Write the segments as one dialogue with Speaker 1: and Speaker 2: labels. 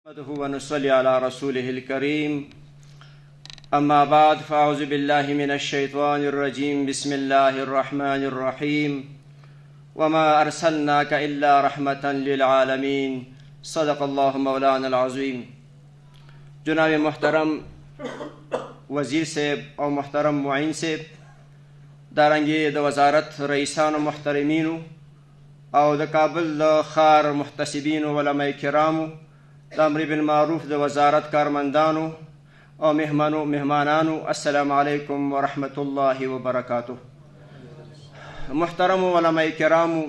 Speaker 1: نحمده ونصلي على رسوله الكريم أما بعد فأعوذ بالله من الشيطان الرجيم بسم الله الرحمن الرحيم وما أرسلناك إلا رحمة للعالمين صدق الله مولانا العظيم. جناب محترم وزیر صاحب او محترم معین صاحب، دارنګې د وزارت رئیسانو محترمینو او د کابل د ښار محتسبینو علماء کرامو، د امر بالمعروف د وزارت کارمندانو او مهمانانو، السلام علیکم ورحمت الله وبرکاته. محترم علماء کرامو،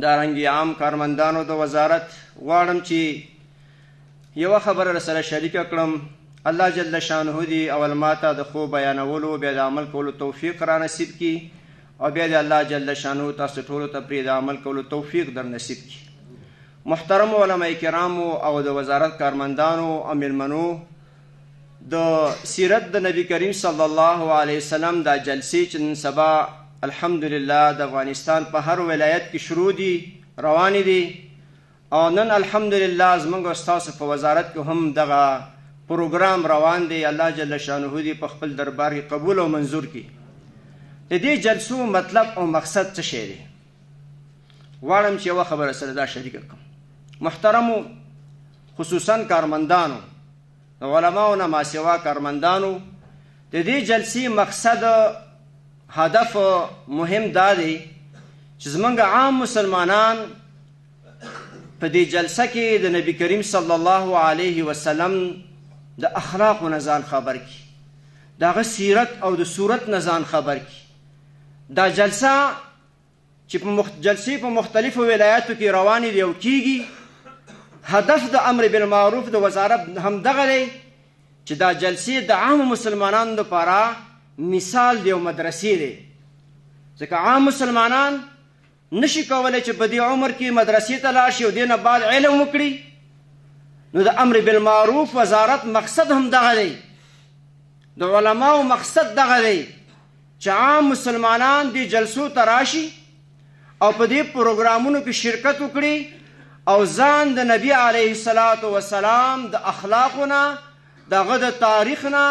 Speaker 1: دارنګې عام کارمندانو د وزارت، غواړم چې یوه خبره سره شریکه کړم. الله جل شانه دې اول ماته د خو بیانولو بیا د عمل کولو توفیق را نصیب کړي او بیا د الله جل شانه تاسو ټولو ته پرې د عمل کولو توفیق در نصیب کړي. محترم علماء کرامو او د وزارت کارمندانو او میلمنو، د سیرت د نبی کریم صلی الله علیه وسلم دا جلسې چې نن سبا الحمدلله د افغانستان په هر ولایت کې شروع دي، روانې دي، او نن الحمدلله زموږ او ستاسو په وزارت کې هم دغه پروګرام روان دی. الله جل شانه دې په خپل دربار کې قبول او منظور کړي. د دې جلسو مطلب او مقصد څه شی دی؟ غواړم چې یوه خبره سره دا شریکه کړم. محترمو، خصوصا کارمندانو، د علماو نه ماسوا کارمندانو، د دې جلسې مقصد هدف مهم دا دی چې زموږ عام مسلمانان په دې جلسه کې د نبی کریم صلی الله علیه وسلم د اخلاقو نه ځان خبر کړي، د هغه سیرت او د صورت نه ځان خبر کړي. دا جلسه چې جلسې په مختلفو ولایاتو کې روانې دي او کیږي، هدف د امر بالمعروف د وزارت هم دغه دی چې دا جلسې د عام مسلمانانو لپاره مثال دی او مدرسې دی. ځکه عام مسلمانان نشي کولی چې په دې عمر کې مدرسې ته لاړ شي او دې نه بعد علم وکړي. نو د امر بالمعروف وزارت مقصد هم دغه دی، د علماو مقصد دغه دی چې عام مسلمانان دې جلسو ته راشي او په دې پروګرامونو کې شرکت وکړي او ځان د نبی علیه الصلاة وسلام د اخلاقو نه، دغه د تاریخ نه،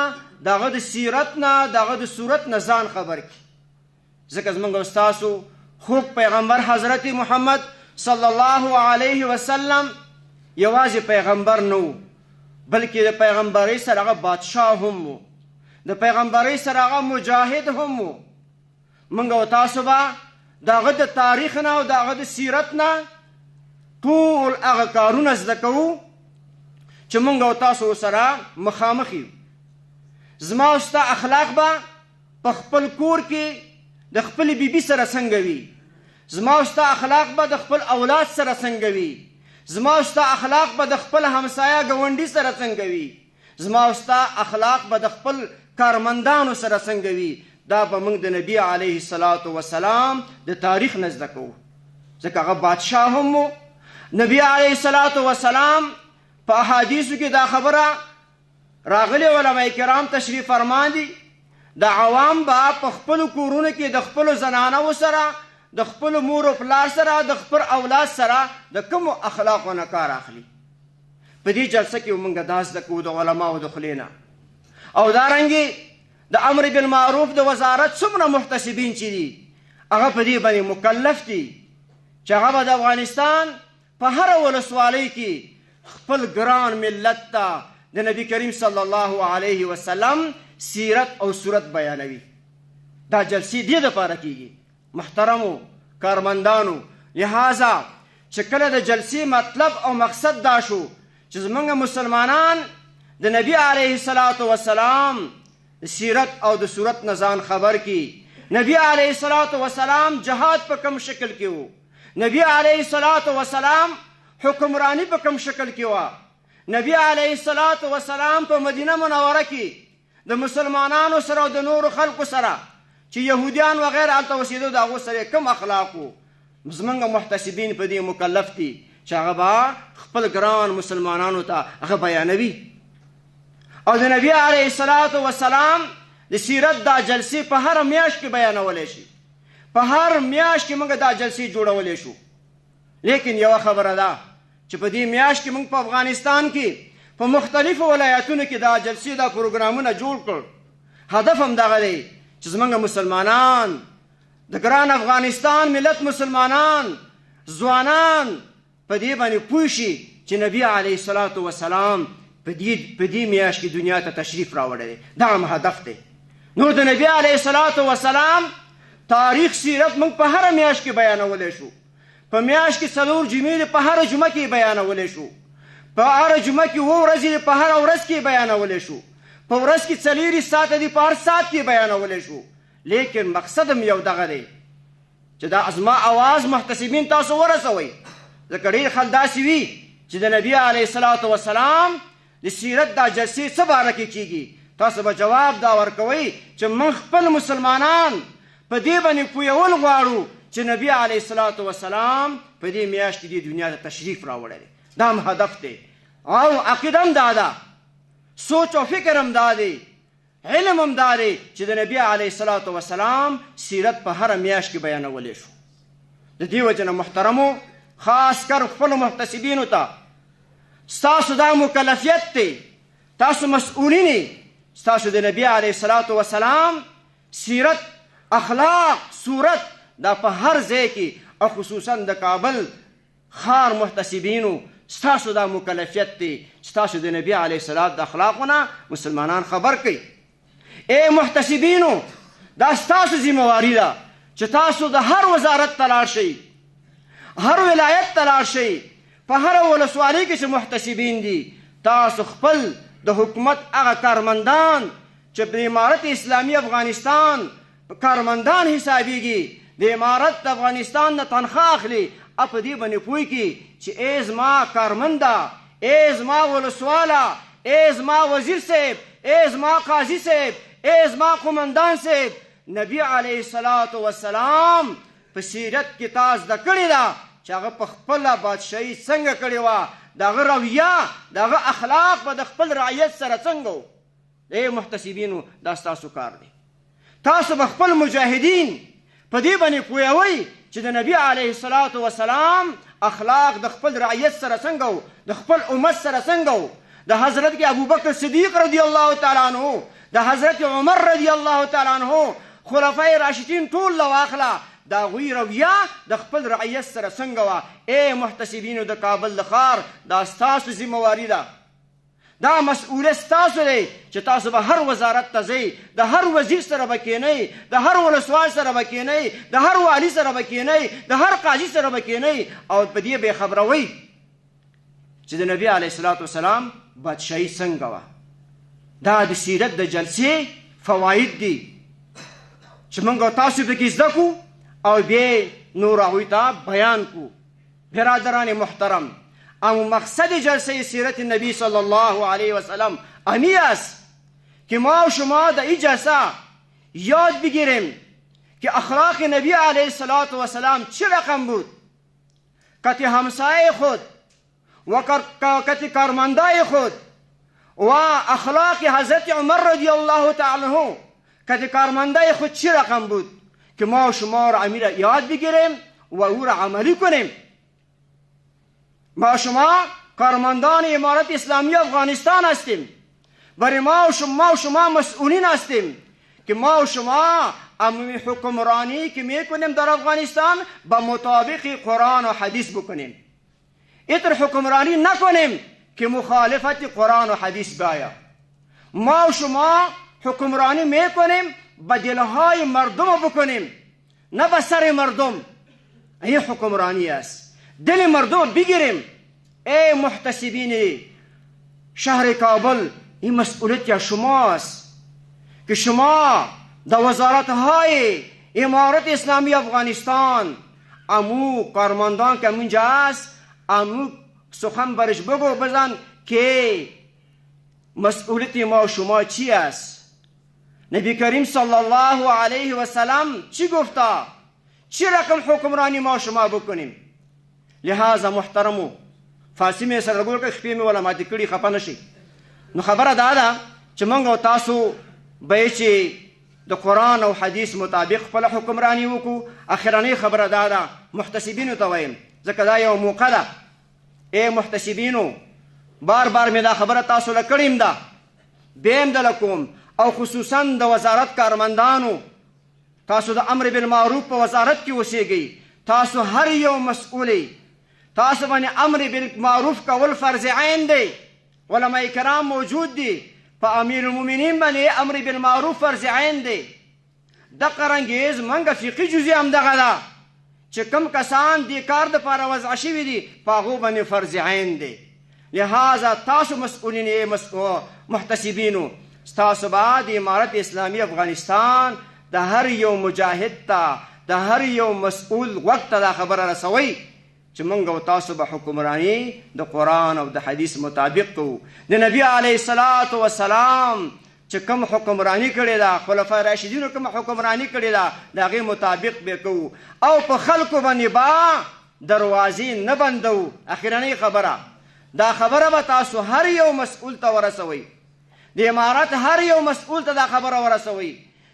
Speaker 1: دغه د سیرت نه، دغه د صورت نه ځان خبر کړي. ځکه زموږ او ستاسو خوږ پیغمبر حضرت محمد صلی الله علیه وسلم یوازې پیغمبر نه و، بلکې د پیغمبرۍ سره هغه بادشاه هم و، د پیغمبرۍ سره هغه مجاهد هم و. موږ او تاسو به دغه د تاریخ نه او دغه د سیرت نه ټول هغه کارونه زده کوو چې موږ او تاسو سره مخامخ یو. زما او ستا اخلاق به په خپل کور کې د خپل بیبي سره څنګه وي، زما او ستا اخلاق به د خپل اولاد سره څنګه وي، زما او ستا اخلاق به د خپل همسایه ګاونډي سره څنګه وي، زما او ستا اخلاق به د خپل کارمندانو سره څنګه وي. دا به موږ د نبی علیه الصلاة وسلام د تاریخ نه زده کوو، ځکه هغه بادشاه هم و. نبی علیه الصلاة وسلام په احادیثو کې دا خبره راغلی، علماء کرام تشریف فرما دي، د عوام به په خپلو کورونو کې د خپلو زنانو سره، د خپلو مور و پلار سره، د خپل اولاد سره د کومو اخلاقو نه کار اخلي. په دې جلسه کې موږ دا زده کوو د علماو د خولې نه. او دارنګې د امر بالمعروف د وزارت څومره محتسبین چې دي، هغه په دې باندې مکلف دي چې هغه به د افغانستان په هره ولسوالۍ کې خپل ګران ملت ته د نبی کریم صلی الله علیه وسلم سیرت او صورت بیانوي. دا جلسې دې دپاره کیږي. محترمو کارمندانو، لہذا چې کله د جلسې مطلب او مقصد دا شو چې زموږ مسلمانان د نبی علیه الصلاة وسلام د سیرت او د صورت نه ځان خبر کړي. نبی علیه الصلاة وسلام جهاد په کوم شکل کې و، نبی علیه الصلاة وسلام حکمرانی په کوم شکل کې وه، نبی علیه الصلاة وسلام په مدینه منوره کې د مسلمانانو سره او د نورو خلکو سره چې یهودیان وغیره هلته اوسېدو، د هغو سره کوم اخلاق و. زموږ محتسبین په دې مکلف دي چې هغه به خپل ګران مسلمانانو ته هغه بیانوي. او د نبی علیه الصلاة وسلام د سیرت دا جلسې په هر میاشت کې بیانولی شي، په هر میاشت کې موږ دا جلسې جوړولی شو. لیکن یوه خبره ده چې په دې میاشت کې موږ په افغانستان کې په مختلفو ولایتونو کې دا جلسې دا پروګرامونه جوړ کړ. هدف هم دغه دی چې زموږ مسلمانان د ګران افغانستان ملت مسلمانان ځوانان په دې باندې پوه شي چې نبي علیه الصلاة وسلام په دې میاشت کې دنیا ته تشریف راوړی دی. دا هم هدف دی. نو د نبي علیه الصلاة وسلام تاریخ سیرت موږ په هره میاشت کې بیانولی شو. په میاشت کې 4 جمعې په هره جمعه کې بیانولی شو. په هره جمعه کې 2 ورځې په هره ورځ کې بیانولی شو. په ورځ کې 4 ساعته دي په هر ساعت کې بیانولی شو. لیکن مقصد هم یو دغه دی چې دا زما اواز محتسبین تاسو ورسوئ. ځکه ډېر خلک داسې وي چې د نبي علیه الصلاة وسلام د سیرت دا جلسې څه باره کې کېږي. تاسو به جواب دا ورکوئ چې موږ خپل مسلمانان په دې باندې پوهول غواړو چې نبي علیه الصلاة وسلام په دې میاشت کې دې دنیا ته تشریف راوړی دی. دا هم هدف دی او عقیده هم دا ده، سوچ او فکر هم دا دی، علم هم دا دی چې د نبي علیه الصلاة وسلام سیرت په هره میاشت کې بیانولی شو. د دې وجه نه محترمو خاص کر خپلو محتسبینو ته ستاسو دا مکلفیت دی، تاسو مسئولین یې. ستاسو د نبي علیه الصلاة وسلام سیرت، اخلاق، صورت دا په هر ځای کې او خصوصا د کابل ښار محتسبینو ستاسو دا مکلفیت دی چې تاسو د نبي علیه السلام د اخلاقونه مسلمانان خبر کړئ. ای محتسبینو دا ستاسو ذمواري ده چې تاسو د هر وزارت ته لاړ شئ، هر ولایت ته لاړ شئ، په هر ولسوالۍ کې چې محتسبین دي تاسو خپل د حکومت هغه کارمندان چې د امارت اسلامي افغانستان کارمندان حسابیږي، د امارت افغانستان نه تنخواه اخلي، په دې باندې پوه کړي چې ای زما کارمنده، ای زما ولسواله، ای زما وزیر صاحب، ای زما قاضي صاحب، ای زما قومندان صاحب، نبي علیه الصلاة وسلام په سیرت کې تا زده کړې ده چې هغه په خپله بادشاهي څنګه کړې وه، د هغه رویه، د هغه اخلاق به د خپل رعیت سره څنګه و. ای محتسبینو دا ستاسو کار دی. تاسو به خپل مجاهدین په دې باندې پوهوئ چې د نبي علیه الصلاة وسلام اخلاق د خپل رعیت سره څنګه و، د خپل امت سره څنګه و. د حضرت ابوبکر صدیق رضی الله تعالی عنه، د حضرت عمر رضی الله تعالی عنه، خلفای راشدین ټول له واخله د هغوی رویه د خپل رعیت سره څنګه وه. ای محتسبینو د کابل د ښار دا ستاسو ذمواري ده، دا مسؤلیت ستاسو دی چې تاسو به هر وزارت ته ځئ، د هر وزیر سره به کښېنئ، د هر ولسوال سره به کښېنئ، د هر والي سره به کښېنئ، د هر قاضي سره به کښېنئ او په دې به یې خبروئ چې د نبي علیه الصلاة وسلام بادشاهي څنګه وه. دا د سیرت د جلسې فواید دي چې موږ او تاسو پکې زده کړو او بیا نور هغوی ته بیان کړو. برادران محترم، اما مقصد جلسه سیرت نبی صلی الله علیه و سلم امی است که ما و شما در این جلسه یاد بگیریم که اخلاق نبی علیه الصلاة و سلام چه رقم بود. کتی همسایه خود و کتی کارمندای خود و اخلاق حضرت عمر رضی الله تعالی عنه کتی کارمندای خود چه رقم بود که ما و شما را امیر یاد بگیریم و او را عملی کنیم. ما شما کارمندان امارت اسلامی افغانستان هستیم، برای ما و شما مسئولین هستیم که ما و شما عمومی حکمرانی که میکنیم در افغانستان با مطابق قرآن و حدیث بکنیم. ایتر حکمرانی نکنیم که مخالفت قرآن و حدیث باید. ما و شما حکمرانی میکنیم با دلهای مردم بکنیم، نه با سر مردم. این حکمرانی است. دل مردم بگیریم. ای محتسبین شهر کابل، این مسئولیت شماست که شما در وزارتهای امارت اسلامی افغانستان امو کارمندان که منجا است امو سخن برش بگو بزن که مسئولیت ما و شما چی است. نبی کریم صلی الله علیه و سلم چی گفته؟ چی رقم حکمرانی ما و شما بکنیم؟ لہذا محترمو فارسی مې سره ګور که خپې مې ولا ماتې کړي خفه نه شي. نو خبره دا ده چې موږ او تاسو به چې د قرآن او حدیث مطابق خپل حکمرانی وکړو. اخرنۍ خبره دا ده محتسبینو ته وایم ځکه دا یو موقع ده ای محتسبینو، بار بار مې دا خبره تاسو له کړې ده، بیا هم دله کوم، او خصوصا د وزارت کارمندانو، تاسو د امر بالمعروف په وزارت کې اوسېږئ، تاسو هر یو مسؤل، تاسو باندې امر بالمعروف کول فرض عین دی. علماء کرام موجود دي، په امیر المؤمنین باندې امر بالمعروف فرض عین دی. دغه رنګې زموږ فقهي جزیه همدغه ده چې کوم کسان دې کار دپاره وضع شوي دي په هغو باندې فرض عین دی. لہذا تاسو مسؤلین محتسبینو، ستاسو به د امارت اسلامي افغانستان د هر یو مجاهد ته، د هر یو مسؤول غوږ ته دا خبره رسوئ چې موږ او تاسو به حکمراني د قرآن او د حدیث مطابق کوو. د نبي علیه الصلاة وسلام چې کوم حکمراني کړې ده، خلفای راشدینو کوم حکمراني کړې ده، د هغې مطابق به کوو او په خلکو باندې به دروازې نه بندوو. اخرنۍ خبره، دا خبره به تاسو هر یو مسؤول ته ورسوئ، د امارت هر یو مسؤول ته دا خبره ورسوئ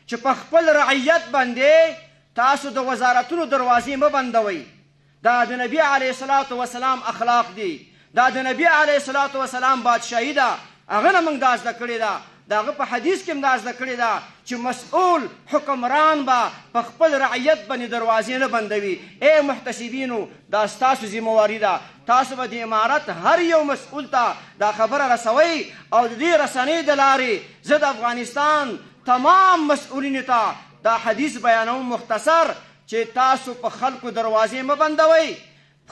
Speaker 1: چې په خپل رعیت باندې تاسو د وزارتونو دروازې مه بندوئ. دا د نبي علیه الصلاة وسلام اخلاق دي، دا د نبي علیه الصلاة وسلام بادشاهي ده، هغه نه موږ دا زده کړې ده. د هغه په حدیث کې هم دا زده کړې ده چې مسؤول حکمران به په خپل رعیت باندې دروازې نه بندوي. ای محتسبینو، دا ستاسو ذمواري ده، تاسو به د امارت هر یو مسؤول ته دا خبره رسوئ او د دې رسنۍ د لارې زه د افغانستان تمام مسؤلینو ته دا حدیث بیانوم مختصر چې تاسو په خلکو دروازې مه بندوئ،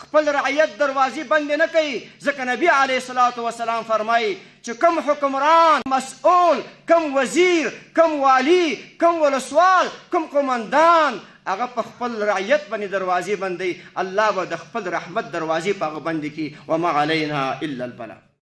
Speaker 1: خپل رعیت دروازې بندې نه کوي، ځکه نبي علیه الصلاة وسلام فرمایي چې کوم حکمران، مسؤول، کوم وزیر، کوم والی، کوم ولسوال، کوم قومندان هغه په خپل رعیت باندې دروازې بندوي، الله به د خپل رحمت دروازې په هغه بندې کړي. وما علینا الا البلاغ.